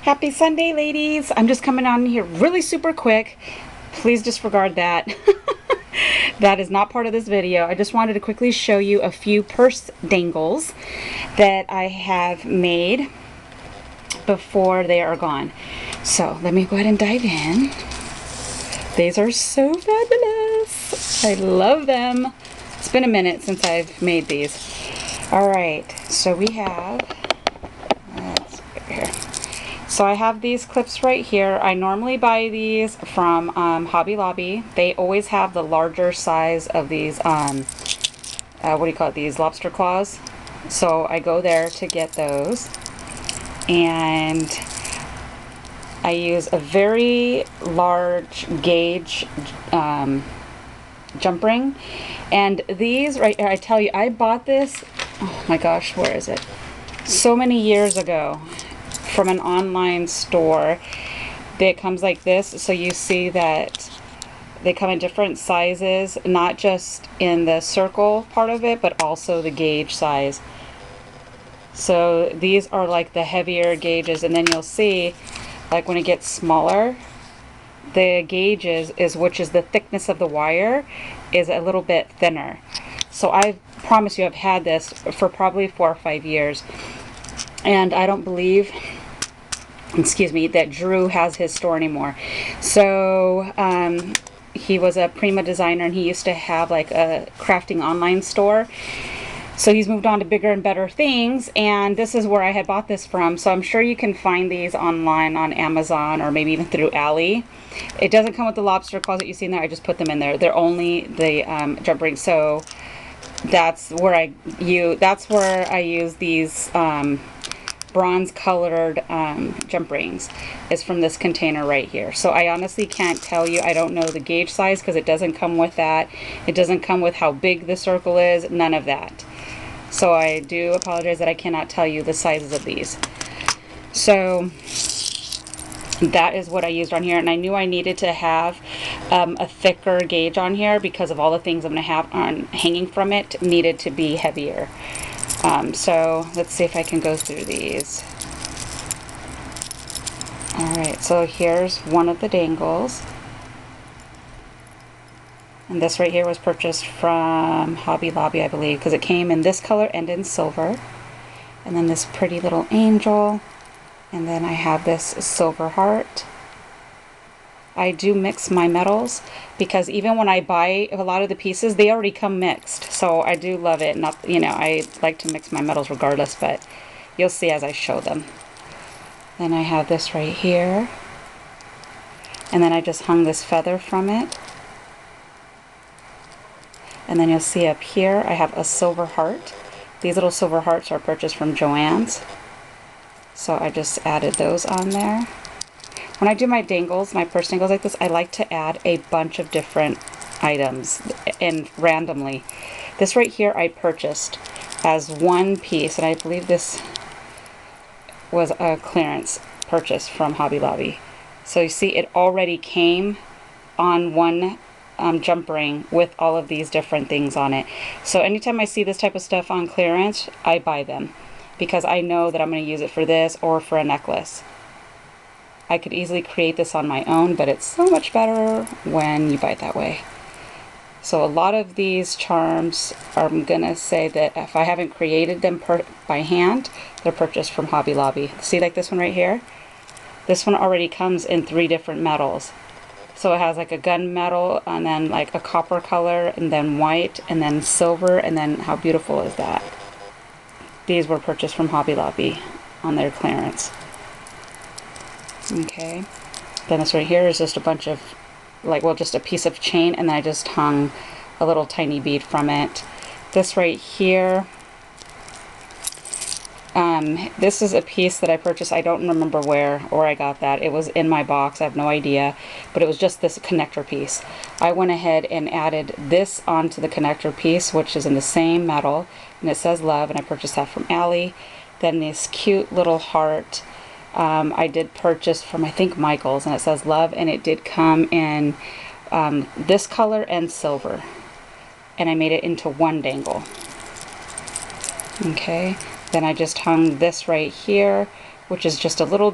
Happy Sunday, ladies. I'm just coming on here really super quick. Please disregard that. That is not part of this video. I just wanted to quickly show you a few purse dangles that I have made before they are gone. So let me go ahead and dive in. These are so fabulous. I love them. It's been a minute since I've made these. Alright, so we have, let's see here. So I have these clips right here. I normally buy these from Hobby Lobby. They always have the larger size of these, what do you call it, these lobster claws. So I go there to get those. And I use a very large gauge jump ring. And these right here, I tell you, I bought this, oh my gosh, where is it? So many years ago from an online store. It comes like this, so you see that they come in different sizes, not just in the circle part of it, but also the gauge size. So these are like the heavier gauges, and then you'll see like when it gets smaller, the gauges which is the thickness of the wire is a little bit thinner. So I promise you I've had this for probably 4 or 5 years, and I don't believe, excuse me, that Drew has his store anymore. So he was a Prima designer, and he used to have like a crafting online store. So he's moved on to bigger and better things, and this is where I had bought this from. So I'm sure you can find these online on Amazon or maybe even through Ali. It doesn't come with the lobster claws that you see in there. I just put them in there. They're only the jump rings. So that's where I use these bronze colored jump rings, is from this container right here. So I honestly can't tell you. I don't know the gauge size because it doesn't come with that. It doesn't come with how big the circle is, none of that. So I do apologize that I cannot tell you the sizes of these. So that is what I used on here, and I knew I needed to have a thicker gauge on here because of all the things I'm going to have on hanging from it needed to be heavier. So let's see if I can go through these. Alright, so here's one of the dangles. And this right here was purchased from Hobby Lobby, I believe, because it came in this color and in silver. And then this pretty little angel. And then I have this silver heart. I do mix my metals because even when I buy a lot of the pieces, they already come mixed. So I do love it. Not, you know, I like to mix my metals regardless, but you'll see as I show them. Then I have this right here. And then I just hung this feather from it. And then you'll see up here I have a silver heart. These little silver hearts are purchased from Joann's. So I just added those on there. When I do my dangles, my purse dangles like this, I like to add a bunch of different items and randomly. This right here I purchased as one piece, and I believe this was a clearance purchase from Hobby Lobby. So you see it already came on one jump ring with all of these different things on it. So anytime I see this type of stuff on clearance, I buy them because I know that I'm going to use it for this or for a necklace. I could easily create this on my own, but it's so much better when you buy it that way. So a lot of these charms, I'm going to say that if I haven't created them by hand, they're purchased from Hobby Lobby. See, like this one right here? This one already comes in 3 different metals. So it has like a gunmetal, and then like a copper color, and then white, and then silver, and then how beautiful is that? These were purchased from Hobby Lobby on their clearance. Okay, then this right here is just a bunch of, like, well, just a piece of chain, and then I just hung a little tiny bead from it. This right here, this is a piece that I purchased. I don't remember where or I got that. It was in my box. I have no idea, but it was just this connector piece. I went ahead and added this onto the connector piece, which is in the same metal, and it says love, and I purchased that from Ali. Then this cute little heart I did purchase from, I think, Michael's, and it says love, and it did come in this color and silver, and I made it into one dangle. Okay, then I just hung this right here which is just a little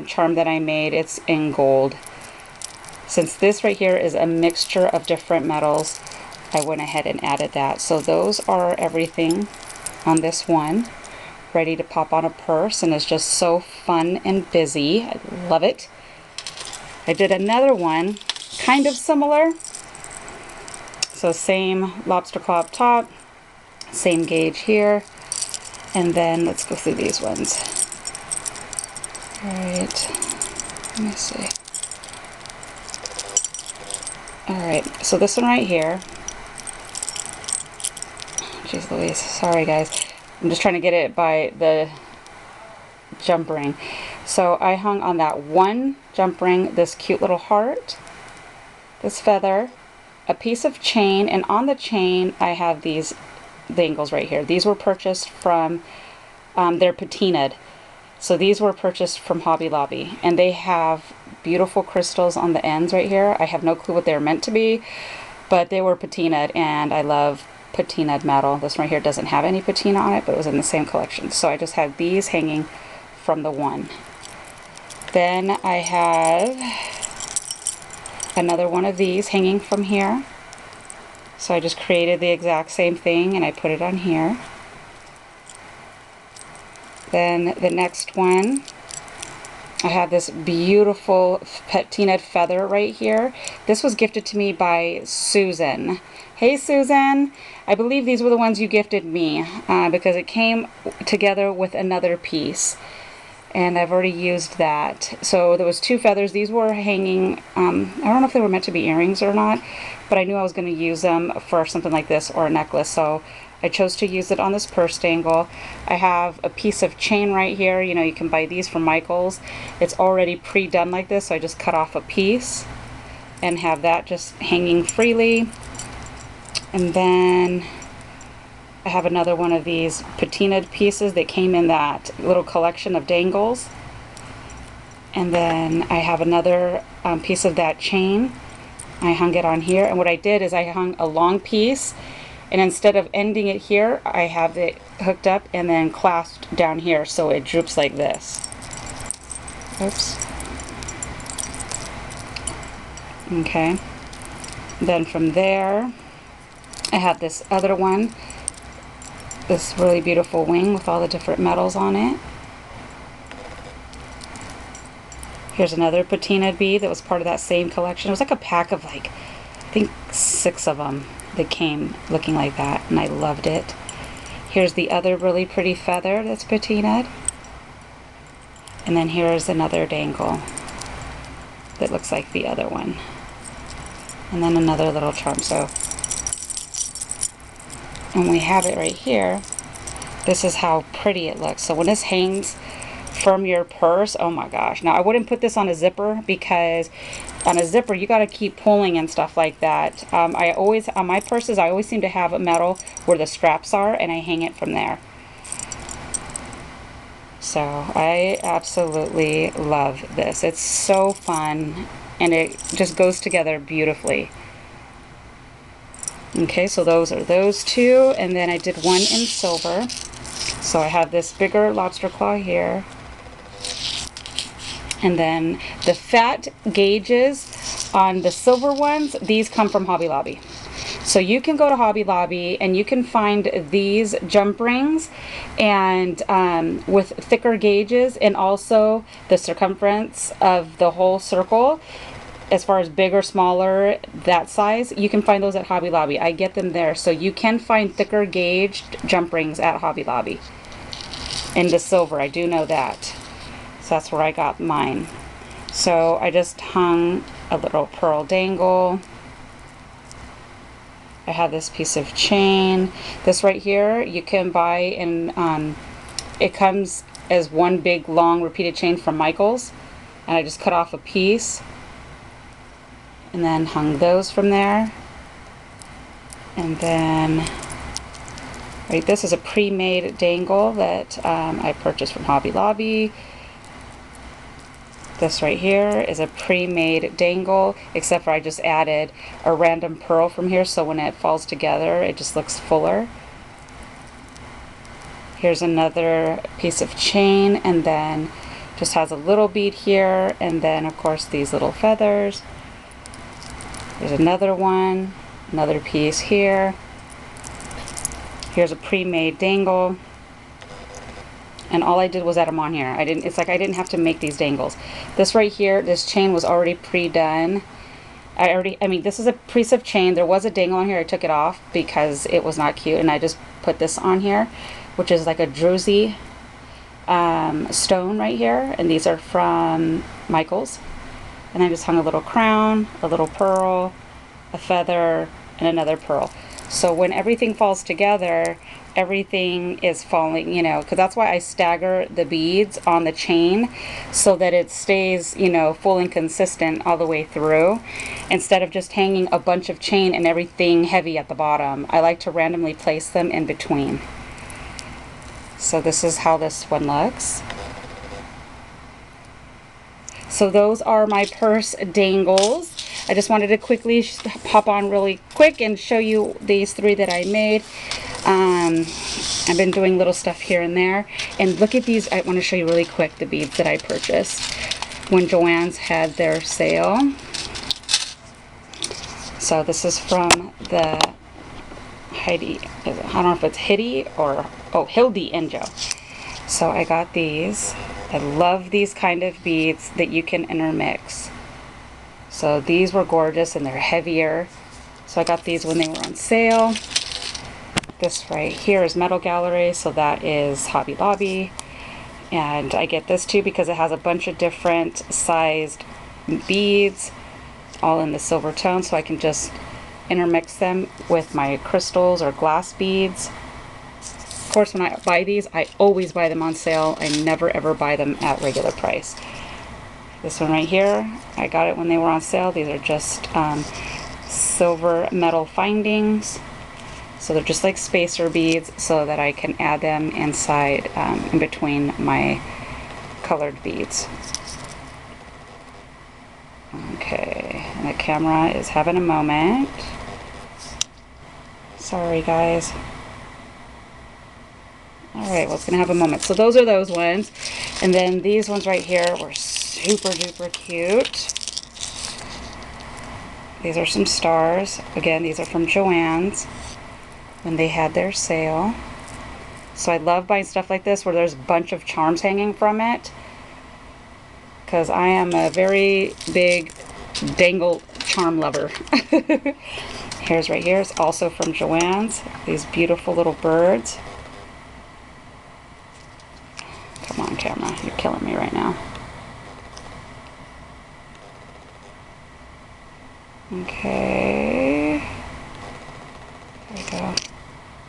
charm that I made. It's in gold. Since this right here is a mixture of different metals, I went ahead and added that. So those are everything on this one, ready to pop on a purse, and it's just so fun and busy. I love it. I did another one kind of similar. So same lobster claw up top, same gauge here, and then let's go through these ones. All right, let me see. All right, so this one right here. Jeez Louise, sorry guys. I'm just trying to get it by the jump ring. So I hung on that one jump ring this cute little heart, this feather, a piece of chain, and on the chain I have these dangles right here. These were purchased from, they're patinaed. So these were purchased from Hobby Lobby, and they have beautiful crystals on the ends right here. I have no clue what they're meant to be, but they were patinaed, and I love patinaed metal. This one right here doesn't have any patina on it, but it was in the same collection. So I just had these hanging from the one. Then I have another one of these hanging from here. So I just created the exact same thing and I put it on here. Then the next one, I have this beautiful patinaed feather right here. This was gifted to me by Susan. Hey Susan, I believe these were the ones you gifted me because it came together with another piece. And I've already used that. So there was two feathers. These were hanging, I don't know if they were meant to be earrings or not, but I knew I was going to use them for something like this or a necklace. So I chose to use it on this purse dangle. I have a piece of chain right here. You know, you can buy these from Michael's. It's already pre-done like this, so I just cut off a piece and have that just hanging freely. And then I have another one of these patinaed pieces that came in that little collection of dangles. And then I have another piece of that chain. I hung it on here, and what I did is I hung a long piece, and instead of ending it here, I have it hooked up and then clasped down here so it droops like this. Oops. Okay. Then from there, I have this other one. This really beautiful wing with all the different metals on it. Here's another patinaed bead that was part of that same collection. It was like a pack of like, I think 6 of them that came looking like that, and I loved it. Here's the other really pretty feather that's patinaed. And then here's another dangle that looks like the other one. And then another little charm. So, and we have it right here. This is how pretty it looks. So when this hangs from your purse, oh my gosh. Now I wouldn't put this on a zipper because on a zipper you got to keep pulling and stuff like that. I always, on my purses, I always seem to have a metal where the straps are, and I hang it from there. So I absolutely love this. It's so fun, and it just goes together beautifully. Okay, so those are those two, and then I did one in silver. So I have this bigger lobster claw here, and then the fat gauges on the silver ones, these come from Hobby Lobby. So you can go to Hobby Lobby and you can find these jump rings and with thicker gauges, and also the circumference of the whole circle, as far as big or smaller, that size, you can find those at Hobby Lobby. I get them there. So you can find thicker gauged jump rings at Hobby Lobby. In the silver, I do know that. So that's where I got mine. So I just hung a little pearl dangle. I have this piece of chain. This right here, you can buy in, it comes as one big long repeated chain from Michael's. And I just cut off a piece and then hung those from there. And then, right, this is a pre-made dangle that I purchased from Hobby Lobby. This right here is a pre-made dangle, except for I just added a random pearl from here, so when it falls together it just looks fuller. Here's another piece of chain, and then Just has a little bead here, and then of course these little feathers. There's another one, another piece here. Here's a pre-made dangle. And all I did was add them on here. It's like I didn't have to make these dangles. This right here, this chain was already pre-done. I mean, this is a piece of chain. There was a dangle on here. I took it off because it was not cute, and I just put this on here, which is like a druzy stone right here, and these are from Michael's. And I just hung a little crown, a little pearl, a feather, and another pearl. So when everything falls together, everything is falling, you know, because that's why I stagger the beads on the chain so that it stays, you know, full and consistent all the way through, instead of just hanging a bunch of chain and everything heavy at the bottom. I like to randomly place them in between. So this is how this one looks. So those are my purse dangles. I just wanted to quickly pop on really quick and show you these 3 that I made. I've been doing little stuff here and there. And look at these. I want to show you really quick the beads that I purchased when Joann's had their sale. So this is from the Heidi. I don't know if it's Hitty or, oh, Hildy and Joe. So I got these. I love these kind of beads that you can intermix. So these were gorgeous and they're heavier. So I got these when they were on sale. This right here is Metal Gallery, so that is Hobby Lobby. And I get this too because it has a bunch of different sized beads, all in the silver tone, so I can just intermix them with my crystals or glass beads. Of course, when I buy these, I always buy them on sale. I never ever buy them at regular price. This one right here, I got it when they were on sale. These are just silver metal findings. So they're just like spacer beads, so that I can add them inside, in between my colored beads. Okay, and the camera is having a moment. Sorry guys. Alright, well, it's gonna have a moment. So those are those ones. And then these ones right here were super duper cute. These are some stars. Again, these are from Joann's when they had their sale. So I love buying stuff like this where there's a bunch of charms hanging from it, because I am a very big dangle charm lover. Here's right here. It's also from Joann's. These beautiful little birds. Come on, camera. You're killing me right now. Okay. There we go.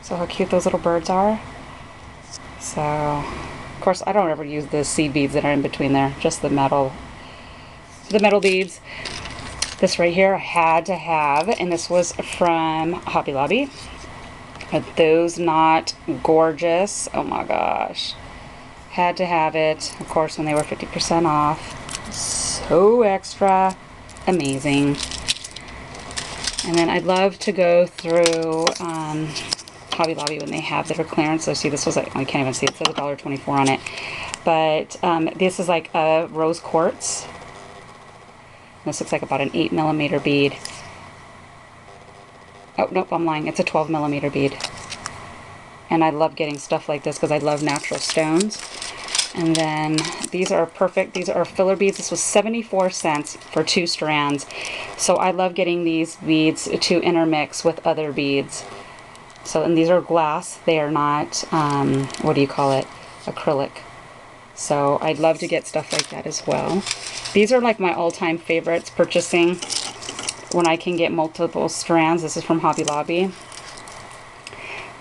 So how cute those little birds are. So, of course, I don't ever use the seed beads that are in between there. Just the metal beads. This right here I had to have, and this was from Hobby Lobby. Are those not gorgeous? Oh my gosh. Had to have it. Of course, when they were 50% off. So extra. Amazing. And then I'd love to go through Hobby Lobby when they have their clearance. So see, this was like, I can't even see it. It says $1.24 on it. But this is like a rose quartz. This looks like about an 8mm bead. Oh, nope, I'm lying. It's a 12mm bead. And I love getting stuff like this because I love natural stones. And then these are perfect. These are filler beads. This was 74 cents for 2 strands. So I love getting these beads to intermix with other beads. So, and these are glass. They are not, what do you call it? Acrylic. So I'd love to get stuff like that as well. These are like my all-time favorites purchasing when I can get multiple strands. This is from Hobby Lobby.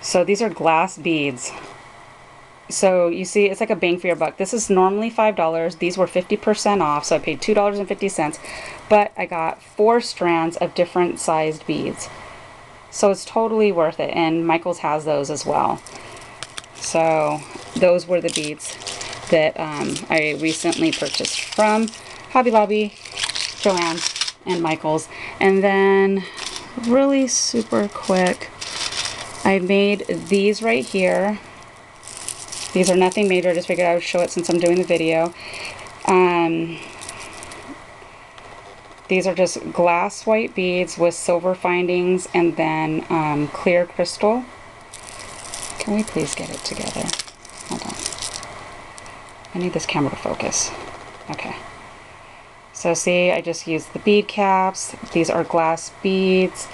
So these are glass beads. So you see, it's like a bang for your buck. This is normally $5. These were 50% off, so I paid $2.50. But I got 4 strands of different sized beads. So it's totally worth it. And Michael's has those as well. So those were the beads that I recently purchased from Hobby Lobby, Joann's, and Michael's. And then really super quick, I made these right here. These are nothing major. I just figured I would show it since I'm doing the video. These are just glass white beads with silver findings and then clear crystal. Can we please get it together? Hold on. I need this camera to focus. Okay. So see, I just used the bead caps. These are glass beads.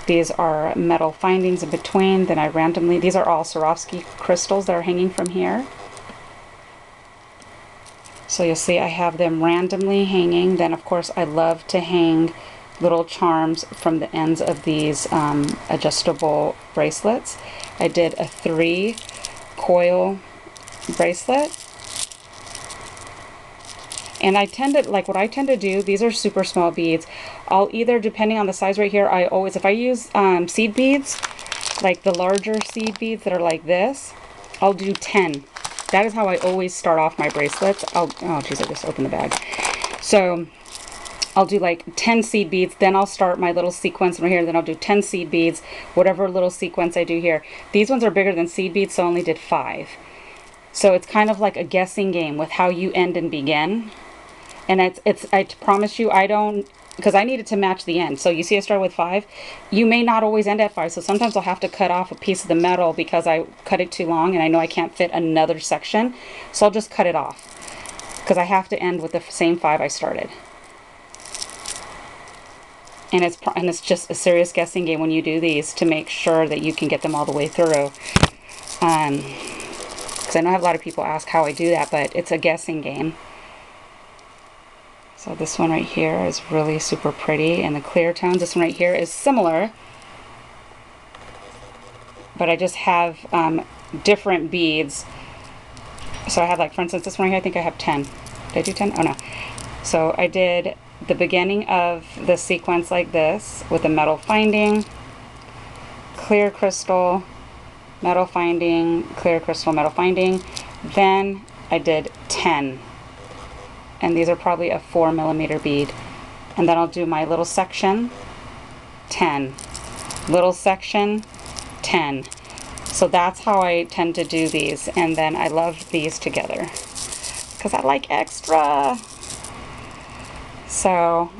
These are metal findings in between. Then I randomly, these are all Swarovski crystals that are hanging from here. So you'll see I have them randomly hanging. Then of course I love to hang little charms from the ends of these adjustable bracelets. I did a 3 coil bracelet. And I tend to, like what I tend to do, these are super small beads. I'll either, depending on the size right here, I always, if I use seed beads, like the larger seed beads that are like this, I'll do 10. That is how I always start off my bracelets. Oh geez, I just opened the bag. So I'll do like 10 seed beads, then I'll start my little sequence right here, then I'll do 10 seed beads, whatever little sequence I do here. These ones are bigger than seed beads, so I only did 5. So it's kind of like a guessing game with how you end and begin. And I promise you, I don't, because I need it to match the end. So you see I started with 5. You may not always end at 5. So sometimes I'll have to cut off a piece of the metal because I cut it too long and I know I can't fit another section. So I'll just cut it off because I have to end with the same 5 I started. And it's just a serious guessing game when you do these to make sure that you can get them all the way through. Because I know I have a lot of people ask how I do that, but it's a guessing game. So this one right here is really super pretty, and the clear tones. This one right here is similar, but I just have different beads. So I have, like, for instance, this one right here, I think I have 10. Did I do 10? Oh no. So I did the beginning of the sequence like this with a metal finding, clear crystal, metal finding, clear crystal, metal finding. Then I did 10. And these are probably a 4mm bead. And then I'll do my little section, 10. Little section, 10. So that's how I tend to do these. And then I love these together because I like extra. So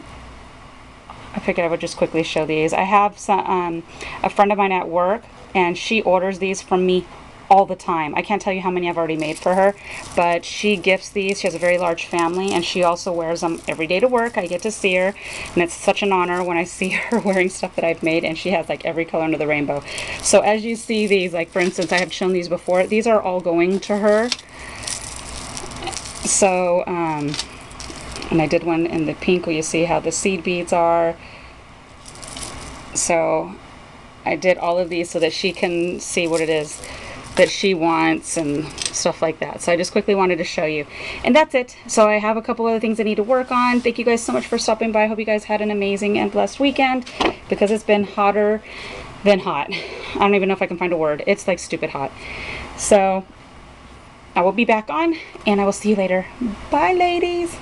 I figured I would just quickly show these. I have some, a friend of mine at work, and she orders these from me all the time. I can't tell you how many I've already made for her, but she gifts these. She has a very large family, and she also wears them every day to work. I get to see her, and it's such an honor when I see her wearing stuff that I've made, and she has like every color under the rainbow. So as you see these, like for instance, I have shown these before. These are all going to her. So, and I did one in the pink where you see how the seed beads are. So I did all of these so that she can see what it is that she wants and stuff like that. So I just quickly wanted to show you. And that's it. So I have a couple other things I need to work on. Thank you guys so much for stopping by. I hope you guys had an amazing and blessed weekend, because it's been hotter than hot. I don't even know if I can find a word. It's like stupid hot. So I will be back on, and I will see you later. Bye, ladies.